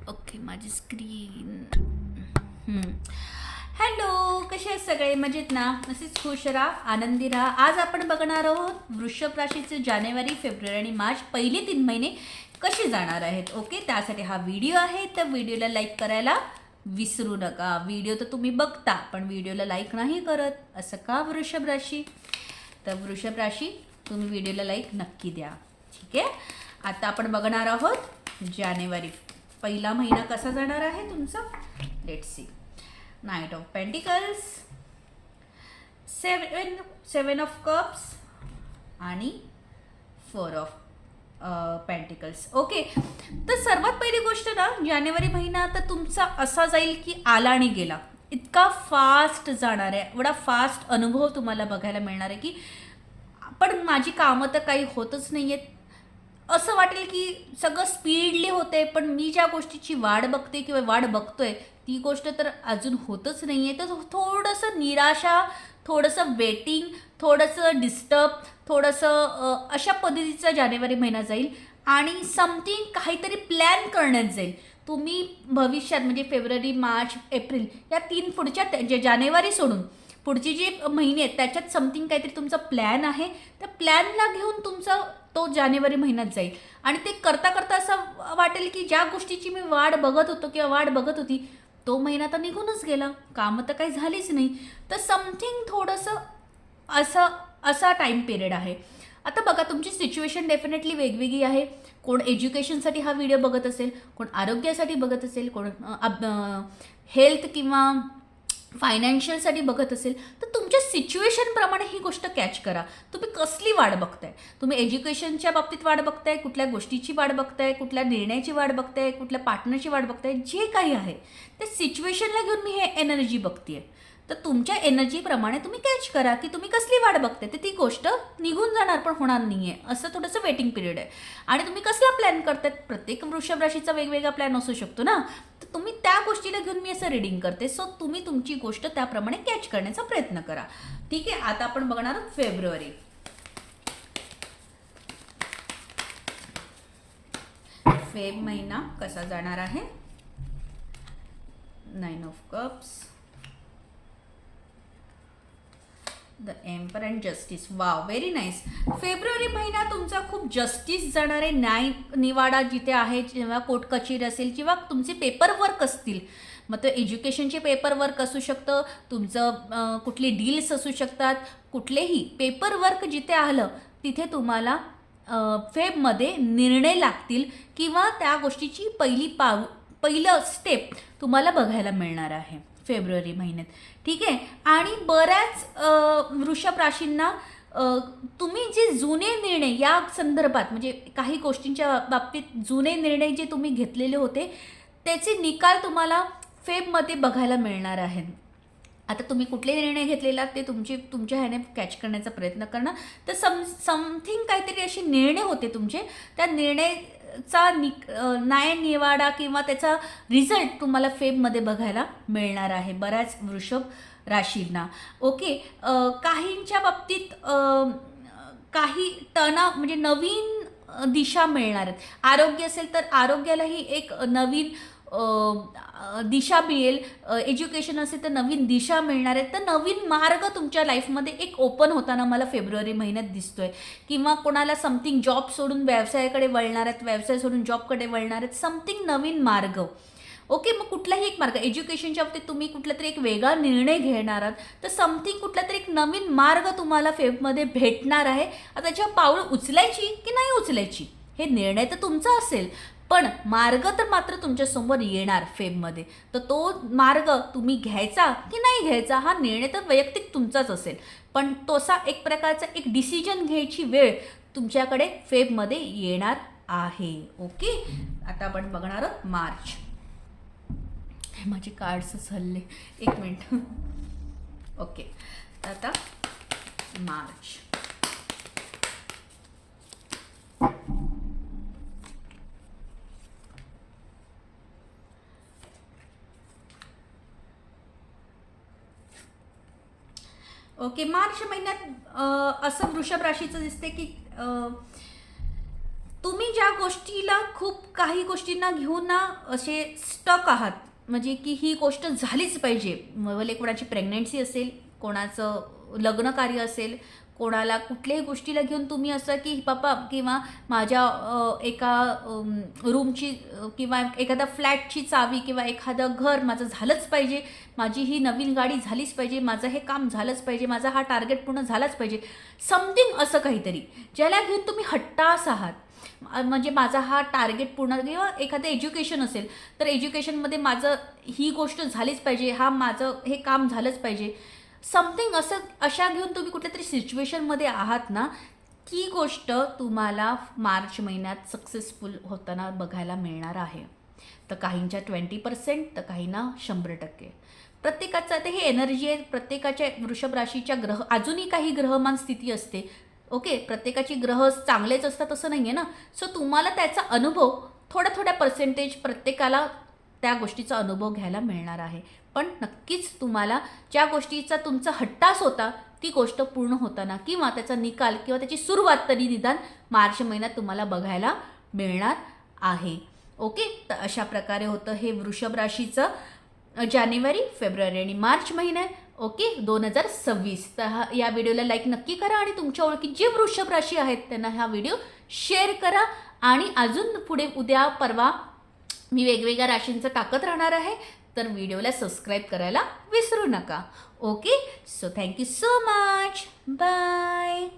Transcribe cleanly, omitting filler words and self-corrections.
Okay माझी screen. Hello, कसे आहेत सगळे? मजेत ना? असेच खुश राहा, आनंदी राहा. आज आपण बघणार आहोत वृषभ राशीचे जानेवारी, फेब्रुवारी आणि मार्च पहिले 3 महिने कसे जाणार आहेत. ओके, त्यासाठी हा व्हिडिओ आहे. तर व्हिडिओला लाईक करायला विसरू नका. व्हिडिओ तर तुम्ही बघता पण व्हिडिओला लाईक नाही करत, असं का वृषभ राशी? तर वृषभ राशी, तुम्ही व्हिडिओला लाईक नक्की द्या. ठीक आहे. आता आपण बघणार आहोत जानेवारी पहिला महिना कसा जाणार आहे तुमचा. Let's see. Night of pentacles, seven of cups आणि 4 ऑफ पेंटिकल्स. ओके, तर सर्वात पहिली गोष्ट ना, जानेवारी महिना तर तुमचा असा जाईल की आला आणि गेला. इतका फास्ट जाणार आहे, एवढा फास्ट अनुभव तुम्हाला बघायला मिळणार आहे की पण माझी कामं तर काही होतच नाही आहेत. असं वाटेल की सगळं स्पीडली होते, पण मी ज्या गोष्टीची वाट बघते किंवा वाट बघतोय ती गोष्ट तर अजून होतच नाही आहे. तर थोडंसं निराशा, थोडंसं वेटिंग, थोडंसं डिस्टर्ब, थोडंसं अशा पद्धतीचा जानेवारी महिना जाईल. आणि समथिंग काहीतरी प्लॅन करण्यात जाईल तुम्ही भविष्यात. म्हणजे फेब्रुवारी, मार्च, एप्रिल या 3 पुढच्या जे जानेवारी सोडून पुढची जी महिने आहेत त्याच्यात समथिंग काहीतरी तुमचा प्लॅन आहे. त्या प्लॅनला घेऊन तुमचा तो जानेवारी महिन्यात जाईल. आणि ते करता करता असं वाटेल की ज्या गोष्टीची मी वाट बघत होतो किंवा वाट बघत होती तो महिना तर निघूनच गेला, कामं तर काही झालीच नाही. तर समथिंग थोडंसं असं असा टाईम पिरियड आहे. आता बघा, तुमची सिच्युएशन डेफिनेटली वेगवेगळी आहे. कोण एज्युकेशनसाठी हा व्हिडिओ बघत असेल, कोण आरोग्यासाठी बघत असेल, कोण हेल्थ किंवा फायनान्शियलसाठी बघत असेल. तर तुमच्या सिच्युएशनप्रमाणे ही गोष्ट कॅच करा. तुम्ही कसली वाट बघताय? तुम्ही एज्युकेशनच्या बाबतीत वाट बघताय, कुठल्या गोष्टीची वाट बघताय, कुठल्या निर्णयाची वाट बघताय, कुठल्या पार्टनरची वाट बघताय, जे काही आहे त्या सिच्युएशनला घेऊन मी हे एनर्जी बघतेय. तर तुमच्या एनर्जीप्रमाणे तुम्ही कॅच करा की तुम्ही कसली वाट बघताय. तर ती गोष्ट निघून जाणार पण होणार नाही आहे, असं थोडंसं वेटिंग पिरियड आहे. आणि तुम्ही कसला प्लॅन करतायत, प्रत्येक वृषभ राशीचा वेगवेगळा प्लॅन असू शकतो ना. तर तुम्ही त्या गोष्टीला घेऊन मी असं रीडिंग करते. सो तुम्ही तुमची गोष्ट त्याप्रमाणे कॅच करण्याचा प्रयत्न करा. ठीक आहे. आता आपण बघणार आहोत फेब्रुवारी. फेब महिना कसा जाणार आहे. 9 of cups, the emperor and justice. Wow, very nice. February महिना तुमचा खूप जस्टिस जाणार आहे. न्याय निवाडा जिथे आहे, जेव्हा कोर्ट कचेरी असेल किंवा तुमचे पेपर वर्क असतील, मग ते एज्युकेशनचे पेपर वर्क असू शकतं, तुमचं कुठली डील्स असू शकतात, कुठलेही पेपर वर्क जिथे आलं तिथे तुम्हाला फेबमध्ये निर्णय लागतील किंवा त्या गोष्टीची पहिलं स्टेप तुम्हाला बघायला मिळणार आहे फेब्रुवारी महिन्यात. ठीक आहे. आणि बऱ्याच वृषभ राशींना तुम्ही जे जुने निर्णय या संदर्भात, म्हणजे काही गोष्टींच्या बाबतीत जुने निर्णय जे तुम्ही घेतलेले होते त्याचे निकाल तुम्हाला फेबमध्ये बघायला मिळणार आहेत. आता तुम्ही कुठले निर्णय घेतलेला ते तुमच्या ह्याने कॅच करण्याचा प्रयत्न करणं. तर समथिंग काहीतरी असे निर्णय होते तुमचे, त्या निर्णयाचा न्याय निवाडा किंवा त्याचा रिझल्ट तुम्हाला फेबमध्ये बघायला मिळणार आहे बऱ्याच वृषभ राशींना. ओके. काहींच्या बाबतीत काही म्हणजे नवीन दिशा मिळणार आहेत. आरोग्य असेल तर आरोग्यालाही एक नवीन दिशा मिळेल. एज्युकेशन असेल तर नवीन दिशा मिळणार आहे. तर नवीन मार्ग तुमच्या लाईफमध्ये एक ओपन होताना मला फेब्रुवारी महिन्यात दिसतोय. किंवा कोणाला समथिंग जॉब सोडून व्यवसायाकडे वळणार आहेत, व्यवसाय सोडून जॉबकडे वळणार आहेत, समथिंग नवीन मार्ग. ओके. मग कुठलाही एक मार्ग, एज्युकेशनच्या बाबतीत तुम्ही कुठला तरी एक वेगळा निर्णय घेणार आहात, तर समथिंग कुठला तरी एक नवीन मार्ग तुम्हाला फेबमध्ये भेटणार आहे. आता त्याच्यावर पाऊल उचलायची की नाही उचलायची हे निर्णय तर तुमचा असेल, पण मार्ग तर मात्र तुमच्यासमोर येणार फेबमध्ये. तर तो मार्ग तुम्ही घ्यायचा की नाही घ्यायचा हा निर्णय तर वैयक्तिक तुमचाच असेल, पण तोसा एक प्रकारचा एक डिसिजन घ्यायची वेळ तुमच्याकडे फेबमध्ये येणार आहे. ओके. आता आपण बघणार आहोत मार्च. माझे कार्ड्सच हल्ले, एक मिनिट. ओके. आता मार्च. ओके. मार्च महिन्यात असं वृषभ राशीचं दिसते की तुम्ही ज्या त्या गोष्टीला खूप काही गोष्टींना घेऊन ना असे स्टक आहात, म्हणजे की ही गोष्ट झालीच पाहिजे. भले कोणाची प्रेग्नन्सी असेल, कोणाचं लग्न कार्य असेल, कोणाला कुठल्याही गोष्टीला घेऊन तुम्ही असं की बाबा किंवा माझ्या एका रूमची किंवा एखाद्या फ्लॅटची चावी किंवा एखादं घर माझं झालंच पाहिजे, माझी ही नवीन गाडी झालीच पाहिजे, माझं हे काम झालंच पाहिजे, माझा हा टार्गेट पूर्ण झालाच पाहिजे, समथिंग असं काहीतरी ज्याला घेऊन तुम्ही हट्टास आहात. म्हणजे माझा हा टार्गेट पूर्ण किंवा एखादं एज्युकेशन असेल तर एज्युकेशनमध्ये माझं ही गोष्ट झालीच पाहिजे, हा माझं हे काम झालंच पाहिजे, समथिंग असं अशा घेऊन तुम्ही कुठल्या तरी सिच्युएशनमध्ये आहात ना, ती गोष्ट तुम्हाला मार्च महिन्यात सक्सेसफुल होताना बघायला मिळणार आहे. तर काहींच्या 20%, तर काहींना 100%. प्रत्येकाचं आता हे एनर्जी आहे. प्रत्येकाच्या वृषभ राशीच्या ग्रह अजूनही काही ग्रहमान स्थिती असते. ओके, प्रत्येकाची ग्रह चांगलेच असतात असं नाही आहे ना. सो तुम्हाला त्याचा अनुभव थोड्या थोड्या पर्सेंटेज प्रत्येकाला त्या गोष्टीचा अनुभव घ्यायला मिळणार आहे. पण नक्कीच तुम्हाला ज्या गोष्टीचा तुमचा हट्टास होता ती गोष्ट पूर्ण होताना किंवा त्याचा निकाल किंवा त्याची सुरुवात तरी निदान मार्च महिन्यात तुम्हाला बघायला मिळणार आहे. ओके, तर अशा प्रकारे होतं हे वृषभ राशीचं जानेवारी, फेब्रुवारी आणि मार्च महिने. ओके, 2026. तर या व्हिडिओला लाईक नक्की करा आणि तुमच्या ओळखीत जे वृषभ राशी आहेत त्यांना हा व्हिडिओ शेअर करा. आणि अजून पुढे उद्या परवा मी वेगवेगळ्या राशींचं टाकत राहणार आहे, तर व्हिडिओला सबस्क्राईब करायला विसरू नका. Okay, so thank you so much. Bye.